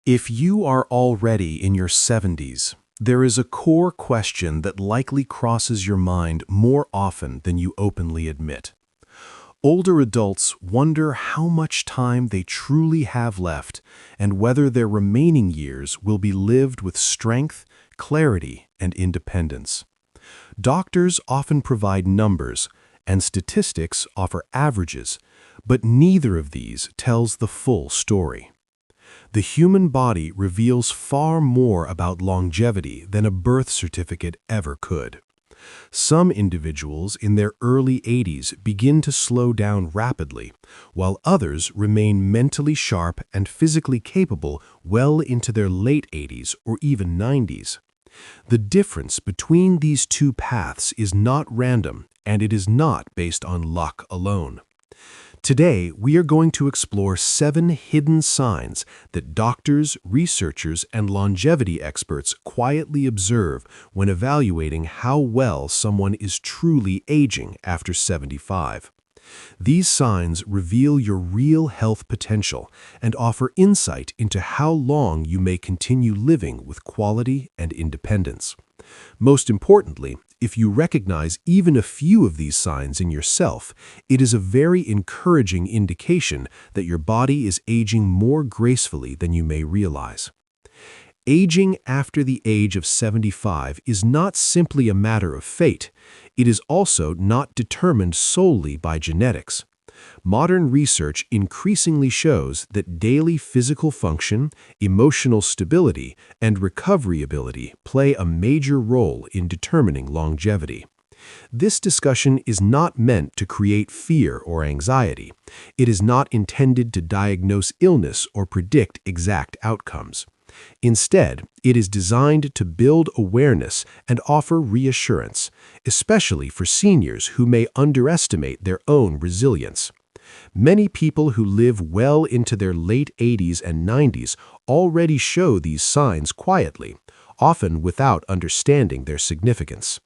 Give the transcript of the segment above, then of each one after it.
If you are already in your 70s, there is a core question that likely crosses your mind more often than you openly admit. Older adults wonder how much time they truly have left and whether their remaining years will be lived with strength, clarity, and independence. Doctors often provide numbers, and statistics offer averages, but neither of these tells the full story. The human body reveals far more about longevity than a birth certificate ever could. Some individuals in their early 80s begin to slow down rapidly, while others remain mentally sharp and physically capable well into their late 80s or even 90s. The difference between these two paths is not random, and it is not based on luck alone. Today, we are going to explore 7 hidden signs that doctors, researchers, and longevity experts quietly observe when evaluating how well someone is truly aging after 75. These signs reveal your real health potential and offer insight into how long you may continue living with quality and independence. Most importantly, if you recognize even a few of these signs in yourself, it is a very encouraging indication that your body is aging more gracefully than you may realize. Aging after the age of 75 is not simply a matter of fate. It is also not determined solely by genetics. Modern research increasingly shows that daily physical function, emotional stability, and recovery ability play a major role in determining longevity. This discussion is not meant to create fear or anxiety. It is not intended to diagnose illness or predict exact outcomes. Instead, it is designed to build awareness and offer reassurance, especially for seniors who may underestimate their own resilience. Many people who live well into their late 80s and 90s already show these signs quietly, often without understanding their significance.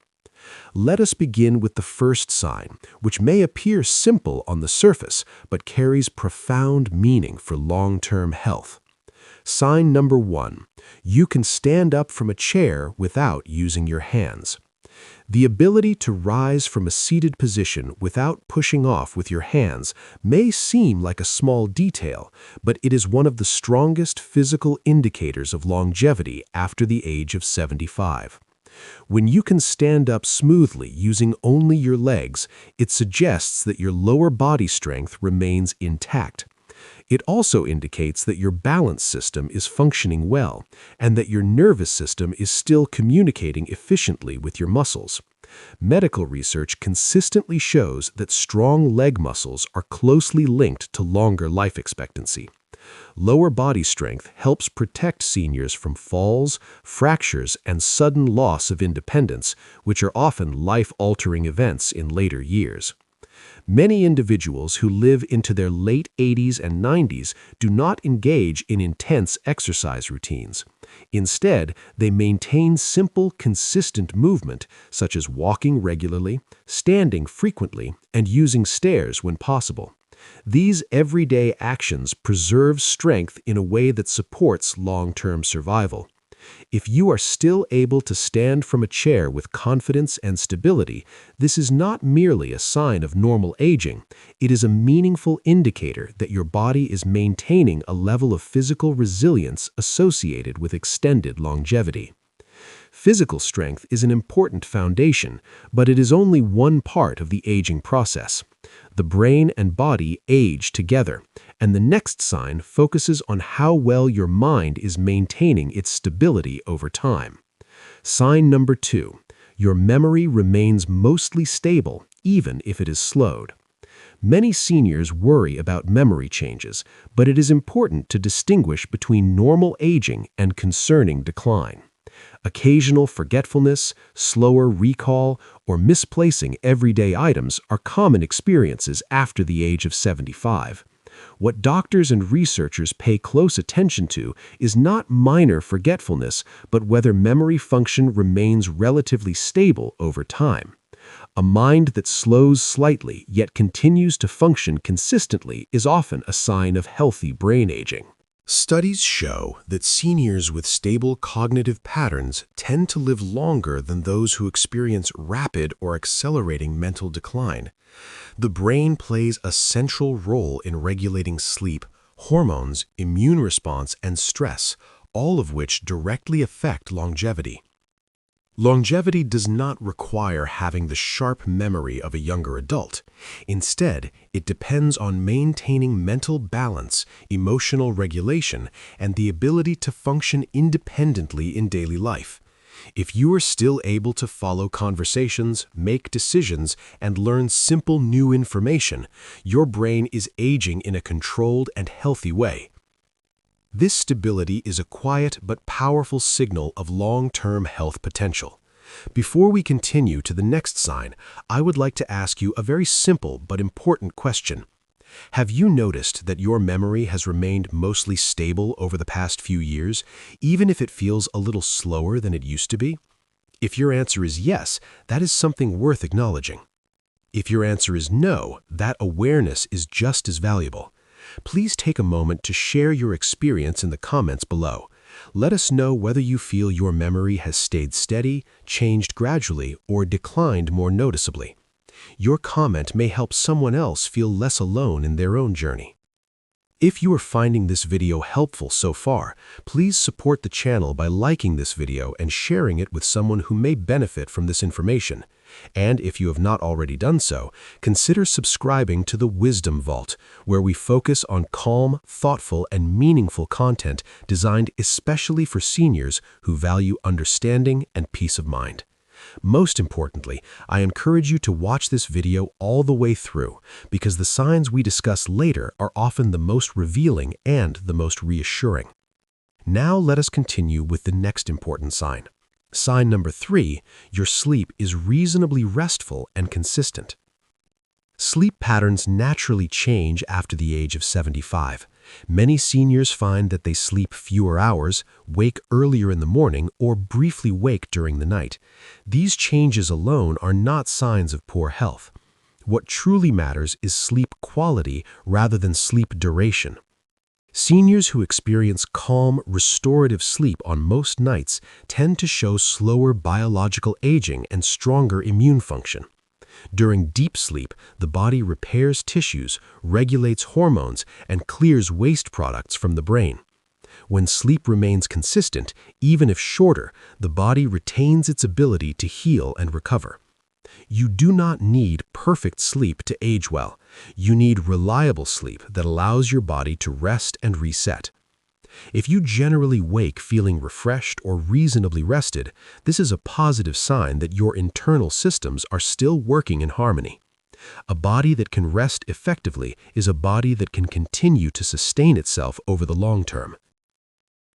Let us begin with the first sign, which may appear simple on the surface but carries profound meaning for long-term health. Sign number 1. You can stand up from a chair without using your hands. The ability to rise from a seated position without pushing off with your hands may seem like a small detail, but it is one of the strongest physical indicators of longevity after the age of 75. When you can stand up smoothly using only your legs, it suggests that your lower body strength remains intact. It also indicates that your balance system is functioning well and that your nervous system is still communicating efficiently with your muscles. Medical research consistently shows that strong leg muscles are closely linked to longer life expectancy. Lower body strength helps protect seniors from falls, fractures, and sudden loss of independence, which are often life-altering events in later years. Many individuals who live into their late 80s and 90s do not engage in intense exercise routines. Instead, they maintain simple, consistent movement, such as walking regularly, standing frequently, and using stairs when possible. These everyday actions preserve strength in a way that supports long-term survival. If you are still able to stand from a chair with confidence and stability, this is not merely a sign of normal aging. It is a meaningful indicator that your body is maintaining a level of physical resilience associated with extended longevity. Physical strength is an important foundation, but it is only one part of the aging process. The brain and body age together, and the next sign focuses on how well your mind is maintaining its stability over time. Sign number 2. Your memory remains mostly stable, even if it is slowed. Many seniors worry about memory changes, but it is important to distinguish between normal aging and concerning decline. Occasional forgetfulness, slower recall, or misplacing everyday items are common experiences after the age of 75. What doctors and researchers pay close attention to is not minor forgetfulness, but whether memory function remains relatively stable over time. A mind that slows slightly yet continues to function consistently is often a sign of healthy brain aging. Studies show that seniors with stable cognitive patterns tend to live longer than those who experience rapid or accelerating mental decline. The brain plays a central role in regulating sleep, hormones, immune response, and stress, all of which directly affect longevity. Longevity does not require having the sharp memory of a younger adult. Instead, it depends on maintaining mental balance, emotional regulation, and the ability to function independently in daily life. If you are still able to follow conversations, make decisions, and learn simple new information, your brain is aging in a controlled and healthy way. This stability is a quiet but powerful signal of long-term health potential. Before we continue to the next sign, I would like to ask you a very simple but important question. Have you noticed that your memory has remained mostly stable over the past few years, even if it feels a little slower than it used to be? If your answer is yes, that is something worth acknowledging. If your answer is no, that awareness is just as valuable. Please take a moment to share your experience in the comments below. Let us know whether you feel your memory has stayed steady, changed gradually, or declined more noticeably. Your comment may help someone else feel less alone in their own journey. If you are finding this video helpful so far, please support the channel by liking this video and sharing it with someone who may benefit from this information. And if you have not already done so, consider subscribing to the Wisdom Vault, where we focus on calm, thoughtful, and meaningful content designed especially for seniors who value understanding and peace of mind. Most importantly, I encourage you to watch this video all the way through, because the signs we discuss later are often the most revealing and the most reassuring. Now let us continue with the next important sign. Sign number 3, your sleep is reasonably restful and consistent. Sleep patterns naturally change after the age of 75. Many seniors find that they sleep fewer hours, wake earlier in the morning, or briefly wake during the night. These changes alone are not signs of poor health. What truly matters is sleep quality rather than sleep duration. Seniors who experience calm, restorative sleep on most nights tend to show slower biological aging and stronger immune function. During deep sleep, the body repairs tissues, regulates hormones, and clears waste products from the brain. When sleep remains consistent, even if shorter, the body retains its ability to heal and recover. You do not need perfect sleep to age well. You need reliable sleep that allows your body to rest and reset. If you generally wake feeling refreshed or reasonably rested, this is a positive sign that your internal systems are still working in harmony. A body that can rest effectively is a body that can continue to sustain itself over the long term.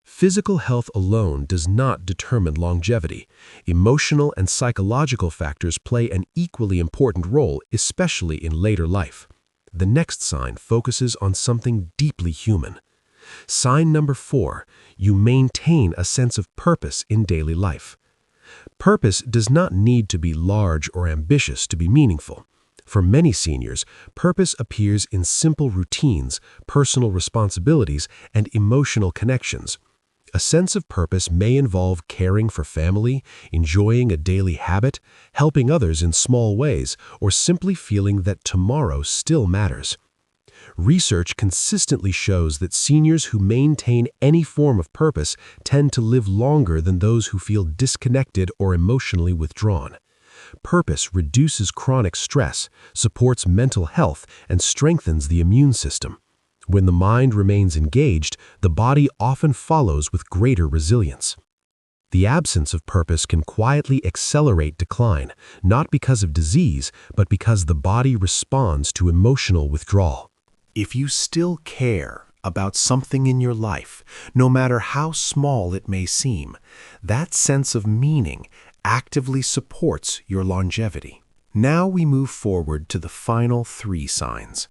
Physical health alone does not determine longevity. Emotional and psychological factors play an equally important role, especially in later life. The next sign focuses on something deeply human. Sign number 4, you maintain a sense of purpose in daily life. Purpose does not need to be large or ambitious to be meaningful. For many seniors, purpose appears in simple routines, personal responsibilities, and emotional connections. A sense of purpose may involve caring for family, enjoying a daily habit, helping others in small ways, or simply feeling that tomorrow still matters. Research consistently shows that seniors who maintain any form of purpose tend to live longer than those who feel disconnected or emotionally withdrawn. Purpose reduces chronic stress, supports mental health, and strengthens the immune system. When the mind remains engaged, the body often follows with greater resilience. The absence of purpose can quietly accelerate decline, not because of disease, but because the body responds to emotional withdrawal. If you still care about something in your life, no matter how small it may seem, that sense of meaning actively supports your longevity. Now we move forward to the final 3 signs.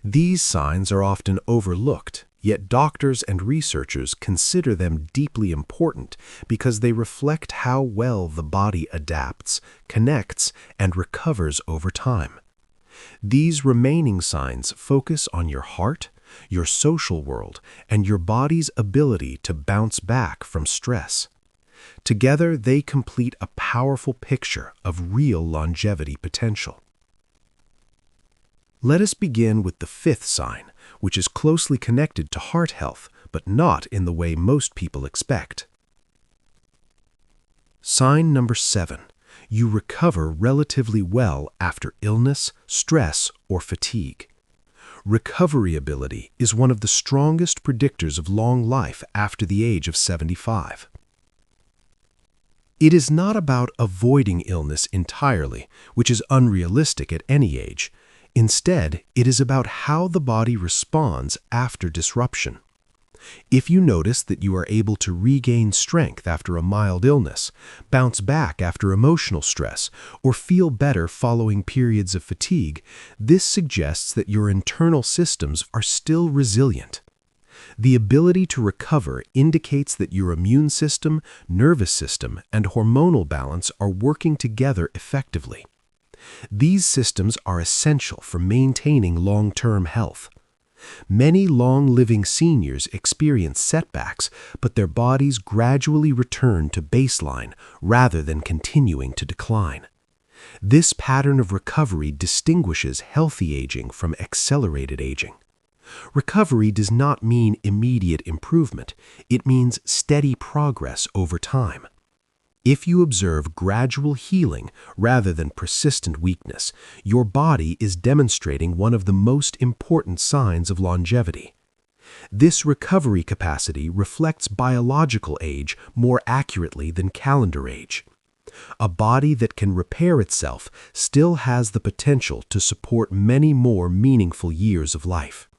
These signs are often overlooked, yet doctors and researchers consider them deeply important because they reflect how well the body adapts, connects, and recovers over time. These remaining signs focus on your heart, your social world, and your body's ability to bounce back from stress. Together, they complete a powerful picture of real longevity potential. Let us begin with the fifth sign, which is closely connected to heart health, but not in the way most people expect. Sign number 7. You recover relatively well after illness, stress, or fatigue. Recovery ability is one of the strongest predictors of long life after the age of 75. It is not about avoiding illness entirely, which is unrealistic at any age. Instead, it is about how the body responds after disruption. If you notice that you are able to regain strength after a mild illness, bounce back after emotional stress, or feel better following periods of fatigue, this suggests that your internal systems are still resilient. The ability to recover indicates that your immune system, nervous system, and hormonal balance are working together effectively. These systems are essential for maintaining long-term health. Many long-living seniors experience setbacks, but their bodies gradually return to baseline rather than continuing to decline. This pattern of recovery distinguishes healthy aging from accelerated aging. Recovery does not mean immediate improvement. It means steady progress over time. If you observe gradual healing rather than persistent weakness, your body is demonstrating one of the most important signs of longevity. This recovery capacity reflects biological age more accurately than calendar age. A body that can repair itself still has the potential to support many more meaningful years of life.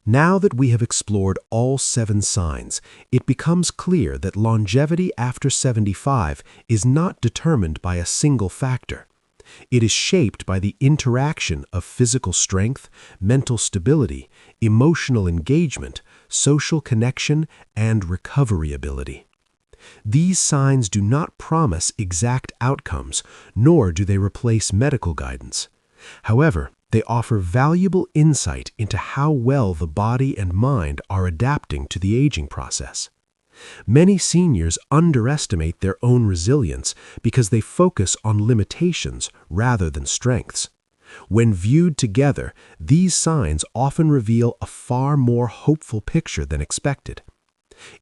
Now that we have explored all 7 signs, it becomes clear that longevity after 75 is not determined by a single factor. It is shaped by the interaction of physical strength, mental stability, emotional engagement, social connection, and recovery ability. These signs do not promise exact outcomes, nor do they replace medical guidance. However, they offer valuable insight into how well the body and mind are adapting to the aging process. Many seniors underestimate their own resilience because they focus on limitations rather than strengths. When viewed together, these signs often reveal a far more hopeful picture than expected.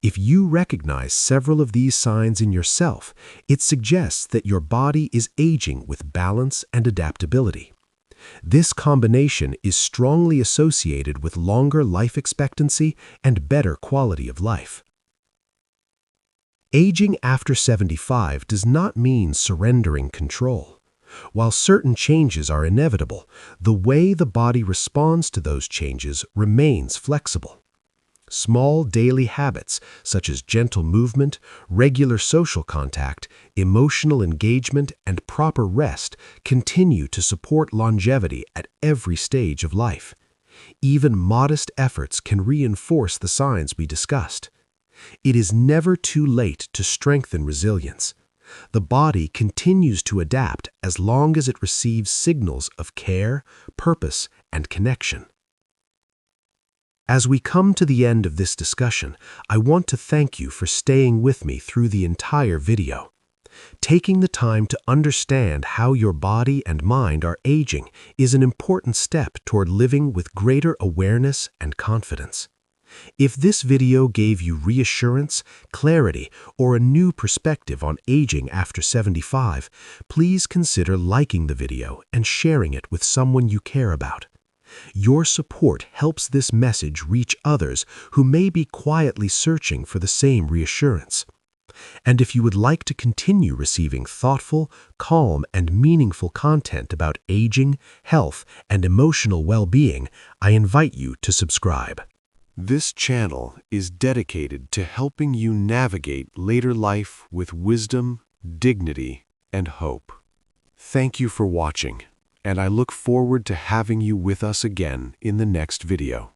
If you recognize several of these signs in yourself, it suggests that your body is aging with balance and adaptability. This combination is strongly associated with longer life expectancy and better quality of life. Aging after 75 does not mean surrendering control. While certain changes are inevitable, the way the body responds to those changes remains flexible. Small daily habits, such as gentle movement, regular social contact, emotional engagement, and proper rest, continue to support longevity at every stage of life. Even modest efforts can reinforce the signs we discussed. It is never too late to strengthen resilience. The body continues to adapt as long as it receives signals of care, purpose, and connection. As we come to the end of this discussion, I want to thank you for staying with me through the entire video. Taking the time to understand how your body and mind are aging is an important step toward living with greater awareness and confidence. If this video gave you reassurance, clarity, or a new perspective on aging after 75, please consider liking the video and sharing it with someone you care about. Your support helps this message reach others who may be quietly searching for the same reassurance. And if you would like to continue receiving thoughtful, calm, and meaningful content about aging, health, and emotional well-being, I invite you to subscribe. This channel is dedicated to helping you navigate later life with wisdom, dignity, and hope. Thank you for watching, and I look forward to having you with us again in the next video.